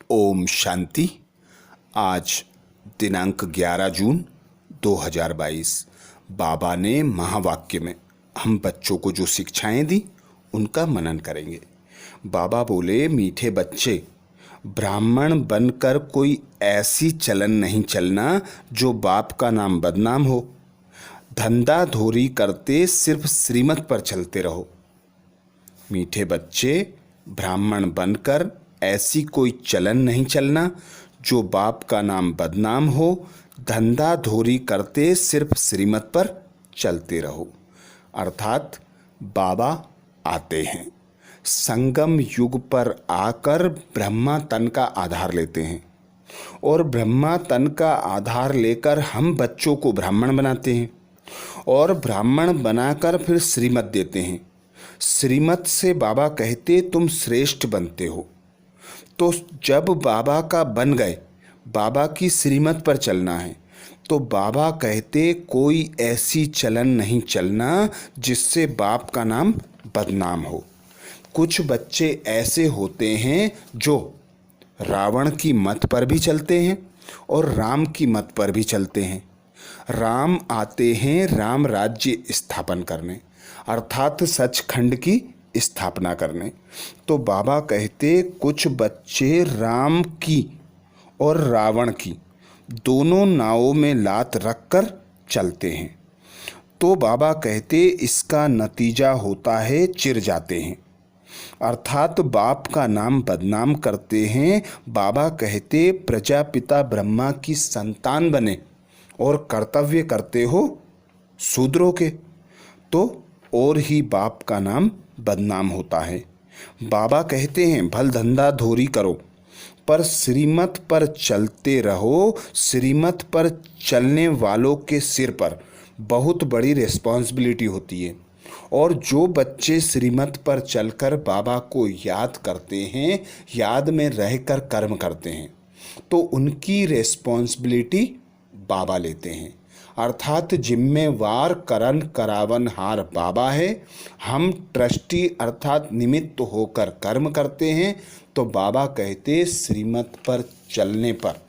ओम शांति। आज दिनांक 11 जून 2022 बाबा ने महावाक्य में हम बच्चों को जो शिक्षाएं दी उनका मनन करेंगे। बाबा बोले, मीठे बच्चे, ब्राह्मण बनकर कोई ऐसी चलन नहीं चलना जो बाप का नाम बदनाम हो। धंधा धोरी करते सिर्फ श्रीमत पर चलते रहो। मीठे बच्चे, ब्राह्मण बनकर ऐसी कोई चलन नहीं चलना जो बाप का नाम बदनाम हो। धंधा धोरी करते सिर्फ श्रीमत पर चलते रहो। अर्थात बाबा आते हैं, संगम युग पर आकर ब्रह्मा तन का आधार लेते हैं और ब्रह्मा तन का आधार लेकर हम बच्चों को ब्राह्मण बनाते हैं और ब्राह्मण बनाकर फिर श्रीमत देते हैं। श्रीमत से बाबा कहते तुम श्रेष्ठ बनते हो। तो जब बाबा का बन गए, बाबा की श्रीमत पर चलना है, तो बाबा कहते कोई ऐसी चलन नहीं चलना जिससे बाप का नाम बदनाम हो। कुछ बच्चे ऐसे होते हैं जो रावण की मत पर भी चलते हैं और राम की मत पर भी चलते हैं। राम आते हैं राम राज्य स्थापन करने, अर्थात सचखंड की स्थापना करने। तो बाबा कहते कुछ बच्चे राम की और रावण की दोनों नावों में लात रखकर चलते हैं। तो बाबा कहते इसका नतीजा होता है चिर जाते हैं, अर्थात बाप का नाम बदनाम करते हैं। बाबा कहते प्रजापिता ब्रह्मा की संतान बने और कर्तव्य करते हो शूद्रों के, तो और ही बाप का नाम बदनाम होता है। बाबा कहते हैं भल धंधा धोरी करो पर श्रीमत पर चलते रहो। श्रीमत पर चलने वालों के सिर पर बहुत बड़ी रिस्पॉन्सिबिलिटी होती है और जो बच्चे श्रीमत पर चलकर बाबा को याद करते हैं, याद में रहकर कर्म करते हैं, तो उनकी रिस्पॉन्सिबिलिटी बाबा लेते हैं। अर्थात जिम्मेवार करन करावन हार बाबा है। हम ट्रस्टी अर्थात निमित्त होकर कर्म करते हैं। तो बाबा कहते श्रीमत पर चलने पर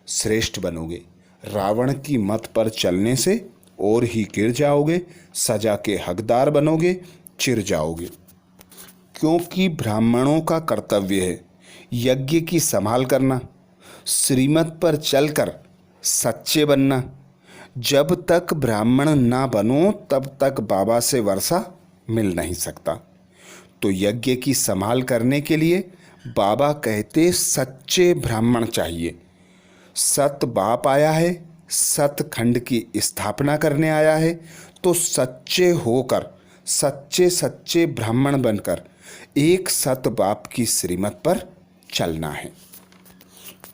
श्रेष्ठ बनोगे, रावण की मत पर चलने से और ही गिर जाओगे, सजा के हकदार बनोगे, चिर जाओगे। क्योंकि ब्राह्मणों का कर्तव्य है यज्ञ की संभाल करना, श्रीमत पर चलकर सच्चे बनना। जब तक ब्राह्मण ना बनो तब तक बाबा से वर्षा मिल नहीं सकता। तो यज्ञ की संभाल करने के लिए बाबा कहते सच्चे ब्राह्मण चाहिए। सत बाप आया है, सत खंड की स्थापना करने आया है, तो सच्चे होकर सच्चे सच्चे ब्राह्मण बनकर एक सत बाप की श्रीमत पर चलना है।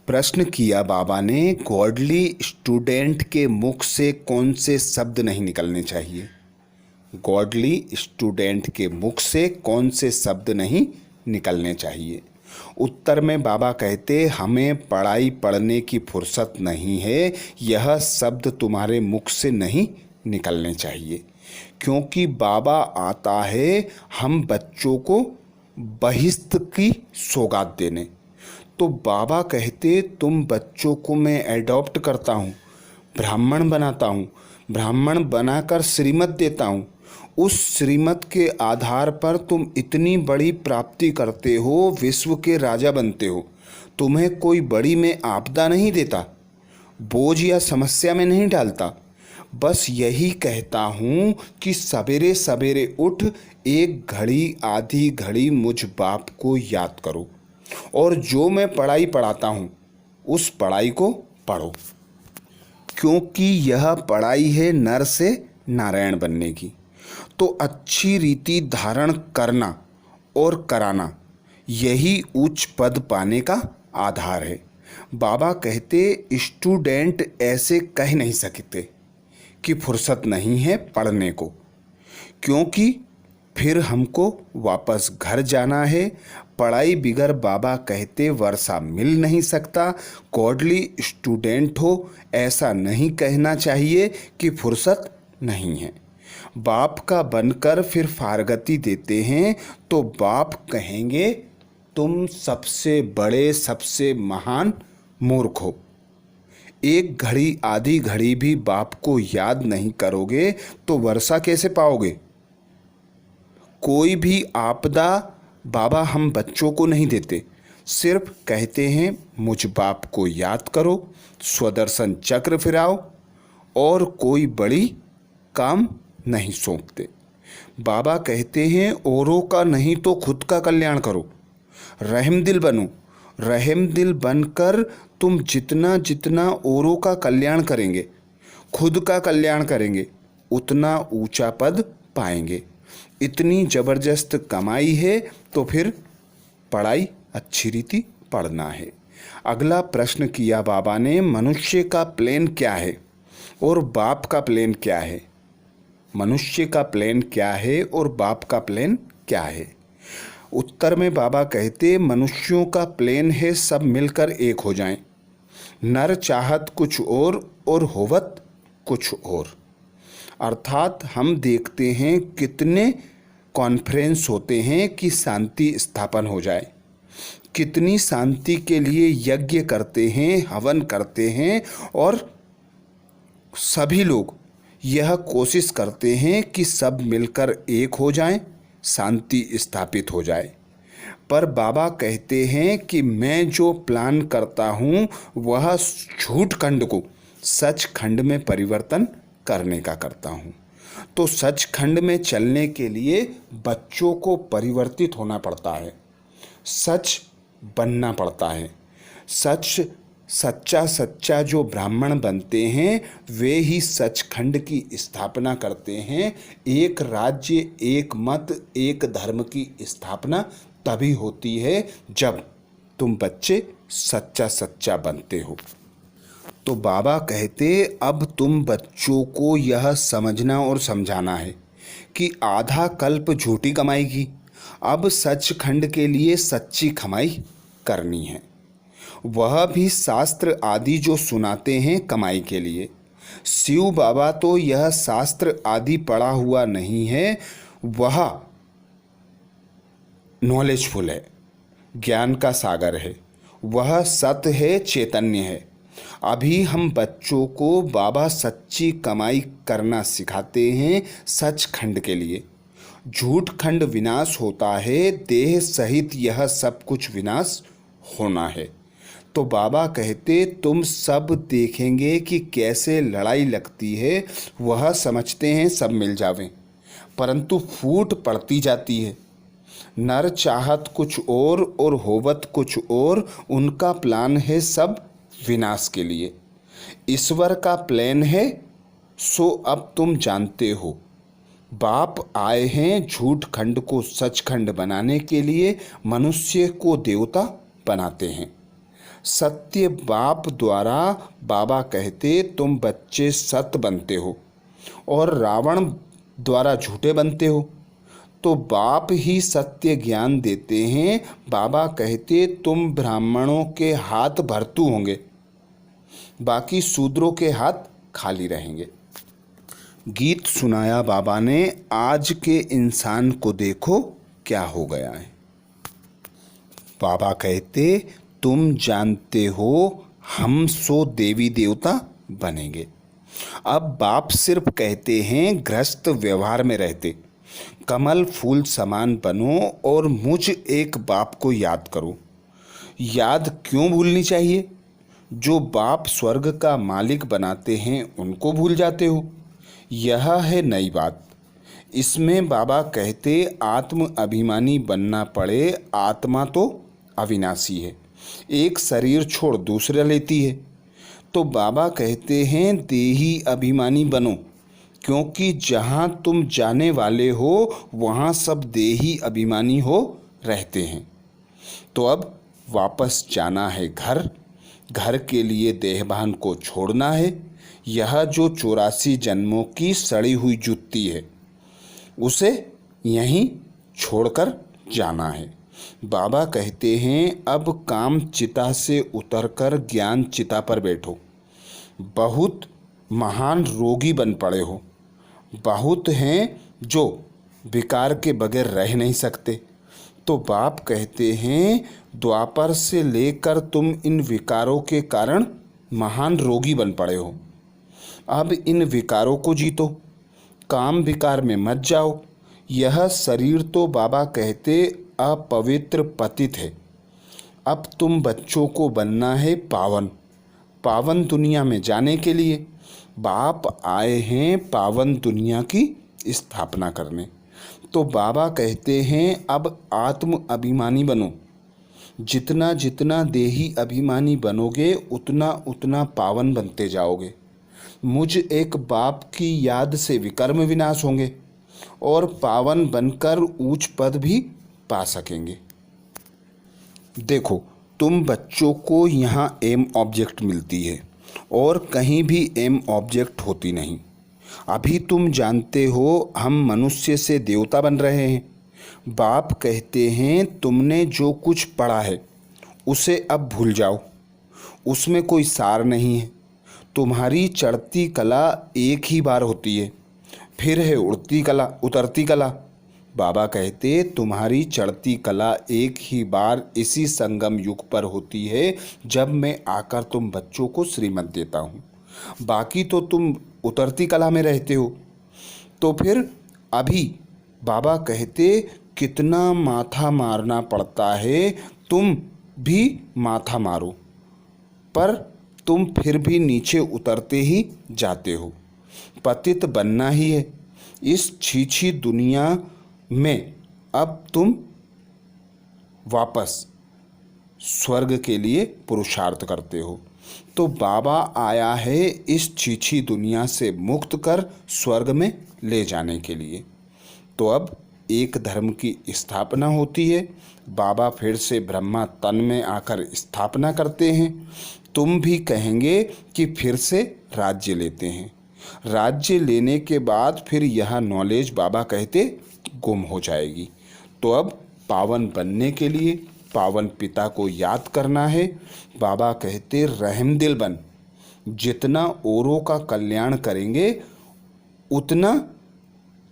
प्रश्न किया बाबा ने, गॉडली स्टूडेंट के मुख से कौन से शब्द नहीं निकलने चाहिए? गॉडली स्टूडेंट के मुख से कौन से शब्द नहीं निकलने चाहिए? उत्तर में बाबा कहते हमें पढ़ाई पढ़ने की फुर्सत नहीं है, यह शब्द तुम्हारे मुख से नहीं निकलने चाहिए। क्योंकि बाबा आता है हम बच्चों को बहिश्त की सौगात देने। तो बाबा कहते तुम बच्चों को मैं एडॉप्ट करता हूँ, ब्राह्मण बनाता हूँ, ब्राह्मण बनाकर श्रीमत देता हूँ। उस श्रीमत के आधार पर तुम इतनी बड़ी प्राप्ति करते हो, विश्व के राजा बनते हो। तुम्हें कोई बड़ी में आपदा नहीं देता, बोझ या समस्या में नहीं डालता। बस यही कहता हूँ कि सवेरे सवेरे उठ एक घड़ी आधी घड़ी मुझ बाप को याद करो और जो मैं पढ़ाई पढ़ाता हूँ उस पढ़ाई को पढ़ो। क्योंकि यह पढ़ाई है नर से नारायण बनने की। तो अच्छी रीति धारण करना और कराना यही उच्च पद पाने का आधार है। बाबा कहते स्टूडेंट ऐसे कह नहीं सकते कि फुर्सत नहीं है पढ़ने को, क्योंकि फिर हमको वापस घर जाना है। पढ़ाई बिगर बाबा कहते वर्षा मिल नहीं सकता। गॉडली स्टूडेंट हो ऐसा नहीं कहना चाहिए कि फुर्सत नहीं है। बाप का बनकर फिर फारगती देते हैं तो बाप कहेंगे तुम सबसे बड़े, सबसे महान मूर्ख हो। एक घड़ी, आधी घड़ी भी बाप को याद नहीं करोगे तो वर्षा कैसे पाओगे? कोई भी आपदा बाबा हम बच्चों को नहीं देते, सिर्फ कहते हैं मुझ बाप को याद करो, स्वदर्शन चक्र फिराओ, और कोई बड़ी काम नहीं सौंपते। बाबा कहते हैं औरों का नहीं तो खुद का कल्याण करो, रहमदिल बनो। रहमदिल बनकर तुम जितना जितना औरों का कल्याण करेंगे, खुद का कल्याण करेंगे, उतना ऊंचा पद पाएंगे। इतनी ज़बरदस्त कमाई है तो फिर पढ़ाई अच्छी रीति पढ़ना है। अगला प्रश्न किया बाबा ने, मनुष्य का प्लान क्या है और बाप का प्लान क्या है? मनुष्य का प्लान क्या है और बाप का प्लान क्या है? उत्तर में बाबा कहते, मनुष्यों का प्लान है सब मिलकर एक हो जाएं, नर चाहत कुछ और होवत कुछ और। अर्थात हम देखते हैं कितने कॉन्फ्रेंस होते हैं कि शांति स्थापन हो जाए, कितनी शांति के लिए यज्ञ करते हैं, हवन करते हैं, और सभी लोग यह कोशिश करते हैं कि सब मिलकर एक हो जाएं, शांति स्थापित हो जाए। पर बाबा कहते हैं कि मैं जो प्लान करता हूँ वह झूठ खंड को सच खंड में परिवर्तन करने का करता हूँ। तो सच खंड में चलने के लिए बच्चों को परिवर्तित होना पड़ता है, सच बनना पड़ता है। सच्चा जो ब्राह्मण बनते हैं वे ही सचखंड की स्थापना करते हैं। एक राज्य, एक मत, एक धर्म की स्थापना तभी होती है जब तुम बच्चे सच्चा बनते हो। तो बाबा कहते, अब तुम बच्चों को यह समझना और समझाना है कि आधा कल्प झूठी कमाई की, अब सचखंड के लिए सच्ची कमाई करनी है। वह भी शास्त्र आदि जो सुनाते हैं कमाई के लिए। शिव बाबा तो यह शास्त्र आदि पढ़ा हुआ नहीं है, वह नॉलेजफुल है, ज्ञान का सागर है, वह सत्य है, चैतन्य है। अभी हम बच्चों को बाबा सच्ची कमाई करना सिखाते हैं सचखंड के लिए। झूठ खंड विनाश होता है, देह सहित यह सब कुछ विनाश होना है। तो बाबा कहते, तुम सब देखेंगे कि कैसे लड़ाई लगती है, वह समझते हैं सब मिल जावें, परंतु फूट पड़ती जाती है। नर चाहत कुछ और होवत कुछ और, उनका प्लान है सब विनाश के लिए। ईश्वर का प्लान है सो अब तुम जानते हो। बाप आए हैं झूठ खंड को सचखंड बनाने के लिए, मनुष्य को देवता बनाते हैं। सत्य बाप द्वारा बाबा कहते, तुम बच्चे सत्य बनते हो और रावण द्वारा झूठे बनते हो। तो बाप ही सत्य ज्ञान देते हैं। बाबा कहते, तुम ब्राह्मणों के हाथ भरतू होंगे, बाकी शूद्रों के हाथ खाली रहेंगे। गीत सुनाया बाबा ने, आज के इंसान को देखो क्या हो गया है। बाबा कहते, तुम जानते हो हम सो देवी देवता बनेंगे। अब बाप सिर्फ कहते हैं गृहस्थ व्यवहार में रहते, कमल फूल समान बनो और मुझ एक बाप को याद करो। याद क्यों भूलनी चाहिए? जो बाप स्वर्ग का मालिक बनाते हैं उनको भूल जाते हो। यह है नई बात। इसमें बाबा कहते, आत्म अभिमानी बनना पड़े। आत्मा तो अविनाशी है, एक शरीर छोड़ दूसरा लेती है। तो बाबा कहते हैं, देही अभिमानी बनो, क्योंकि जहाँ तुम जाने वाले हो वहाँ सब देही अभिमानी हो रहते हैं। तो अब वापस जाना है घर, घर के लिए देहभान को छोड़ना है। यह जो 84 जन्मों की सड़ी हुई जुत्ती है उसे यहीं छोड़कर जाना है। बाबा कहते हैं, अब काम चिता से उतरकर ज्ञान चिता पर बैठो। बहुत महान रोगी बन पड़े हो, बहुत हैं जो विकार के बगैर रह नहीं सकते, तो बाप कहते हैं द्वापर से लेकर तुम इन विकारों के कारण महान रोगी बन पड़े हो। अब इन विकारों को जीतो, काम विकार में मत जाओ। यह शरीर तो बाबा कहते अपवित्र पतित है। अब तुम बच्चों को बनना है पावन, पावन दुनिया में जाने के लिए। बाप आए हैं पावन दुनिया की स्थापना करने। तो बाबा कहते हैं अब आत्म अभिमानी बनो। जितना जितना देही अभिमानी बनोगे उतना उतना पावन बनते जाओगे। मुझ एक बाप की याद से विकर्म विनाश होंगे और पावन बनकर ऊंच पद भी पा सकेंगे। देखो, तुम बच्चों को यहाँ एम ऑब्जेक्ट मिलती है और कहीं भी एम ऑब्जेक्ट होती नहीं। अभी तुम जानते हो हम मनुष्य से देवता बन रहे हैं। बाप कहते हैं तुमने जो कुछ पढ़ा है उसे अब भूल जाओ, उसमें कोई सार नहीं है। तुम्हारी चढ़ती कला एक ही बार होती है, फिर है उड़ती कला, उतरती कला। बाबा कहते तुम्हारी चढ़ती कला एक ही बार इसी संगम युग पर होती है जब मैं आकर तुम बच्चों को श्रीमत देता हूँ। बाकी तो तुम उतरती कला में रहते हो। तो फिर अभी बाबा कहते कितना माथा मारना पड़ता है, तुम भी माथा मारो, पर तुम फिर भी नीचे उतरते ही जाते हो। पतित बनना ही है इस छीछी दुनिया में। अब तुम वापस स्वर्ग के लिए पुरुषार्थ करते हो। तो बाबा आया है इस छीछी दुनिया से मुक्त कर स्वर्ग में ले जाने के लिए। तो अब एक धर्म की स्थापना होती है। बाबा फिर से ब्रह्मा तन में आकर स्थापना करते हैं। तुम भी कहेंगे कि फिर से राज्य लेते हैं। राज्य लेने के बाद फिर यह नॉलेज बाबा कहते गुम हो जाएगी। तो अब पावन बनने के लिए पावन पिता को याद करना है। बाबा कहते रहमदिल बन। जितना औरों का कल्याण करेंगे उतना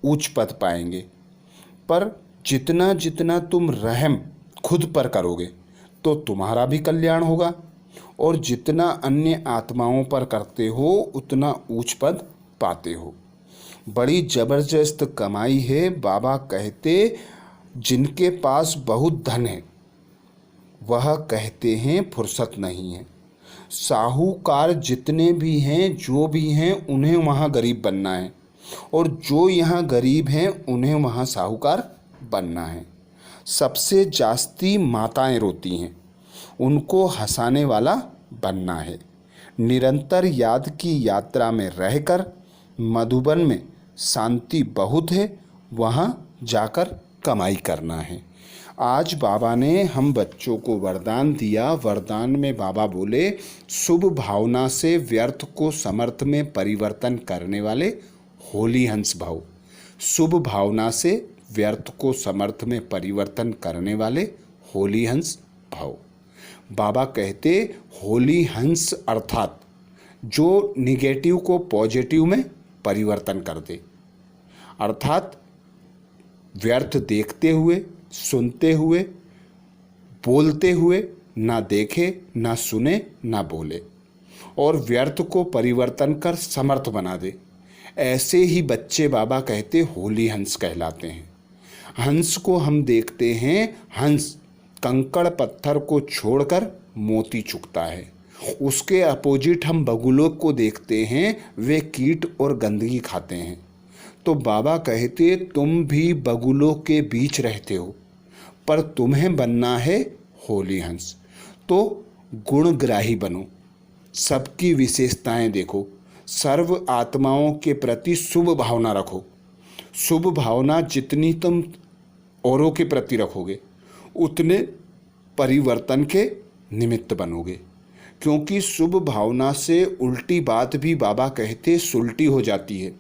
उच्च पद पाएंगे, पर जितना जितना तुम रहम खुद पर करोगे तो तुम्हारा भी कल्याण होगा, और जितना अन्य आत्माओं पर करते हो उतना ऊंच पद पाते हो। बड़ी जबरदस्त कमाई है। बाबा कहते जिनके पास बहुत धन है वह कहते हैं फुर्सत नहीं है। साहूकार जितने भी हैं, जो भी हैं, उन्हें वहाँ गरीब बनना है, और जो यहाँ गरीब हैं उन्हें वहाँ साहूकार बनना है। सबसे जास्ती माताएं रोती हैं, उनको हंसाने वाला बनना है। निरंतर याद की यात्रा में रहकर मधुबन में शांति बहुत है, वहाँ जाकर कमाई करना है। आज बाबा ने हम बच्चों को वरदान दिया। वरदान में बाबा बोले शुभ भावना से व्यर्थ को समर्थ में परिवर्तन करने वाले होली हंस भव। शुभ भावना से व्यर्थ को समर्थ में परिवर्तन करने वाले होली हंस भव। बाबा कहते होली हंस अर्थात जो निगेटिव को पॉजिटिव में परिवर्तन कर दे, अर्थात व्यर्थ देखते हुए, सुनते हुए, बोलते हुए ना देखे, ना सुने, ना बोले, और व्यर्थ को परिवर्तन कर समर्थ बना दे। ऐसे ही बच्चे बाबा कहते होली हंस कहलाते हैं। हंस को हम देखते हैं, हंस कंकड़ पत्थर को छोड़कर मोती चुगता है। उसके अपोजिट हम बगुलों को देखते हैं, वे कीट और गंदगी खाते हैं। तो बाबा कहते तुम भी बगुलों के बीच रहते हो, पर तुम्हें बनना है होली हंस। तो गुणग्राही बनो, सबकी विशेषताएं देखो, सर्व आत्माओं के प्रति शुभ भावना रखो। शुभ भावना जितनी तुम औरों के प्रति रखोगे उतने परिवर्तन के निमित्त बनोगे, क्योंकि शुभ भावना से उल्टी बात भी बाबा कहते सुलटी हो जाती है।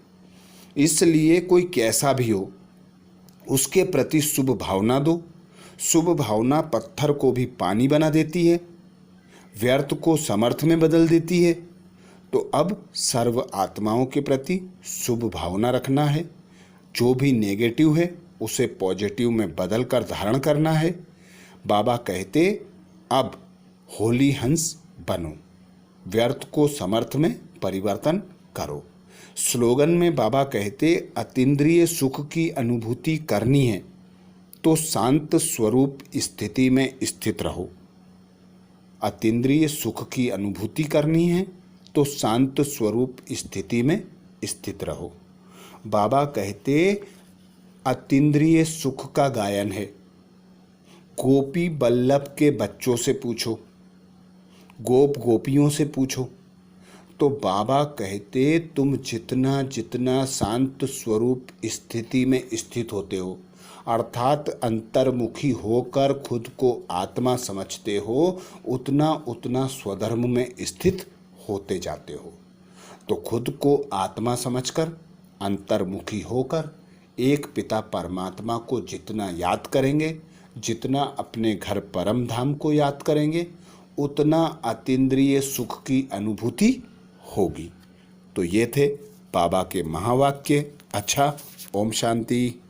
इसलिए कोई कैसा भी हो उसके प्रति शुभ भावना दो। शुभ भावना पत्थर को भी पानी बना देती है, व्यर्थ को समर्थ में बदल देती है। तो अब सर्व आत्माओं के प्रति शुभ भावना रखना है। जो भी नेगेटिव है उसे पॉजिटिव में बदल कर धारण करना है। बाबा कहते, अब होली हंस बनो, व्यर्थ को समर्थ में परिवर्तन करो। स्लोगन में बाबा कहते, अतीन्द्रिय सुख की अनुभूति करनी है तो शांत स्वरूप स्थिति में स्थित रहो। अतीन्द्रिय सुख की अनुभूति करनी है तो शांत स्वरूप स्थिति में स्थित रहो। बाबा कहते, अतीन्द्रिय सुख का गायन है। गोपी बल्लभ के बच्चों से पूछो, गोप गोपियों से पूछो, तो बाबा कहते, तुम जितना जितना शांत स्वरूप स्थिति में स्थित होते हो, अर्थात अंतर्मुखी होकर खुद को आत्मा समझते हो, उतना उतना स्वधर्म में स्थित होते जाते हो। तो खुद को आत्मा समझकर अंतर्मुखी होकर एक पिता परमात्मा को जितना याद करेंगे, जितना अपने घर परम धाम को याद करेंगे, उतना अतीन्द्रिय सुख की अनुभूति होगी। तो ये थे बाबा के महावाक्य। अच्छा, ओम शांति।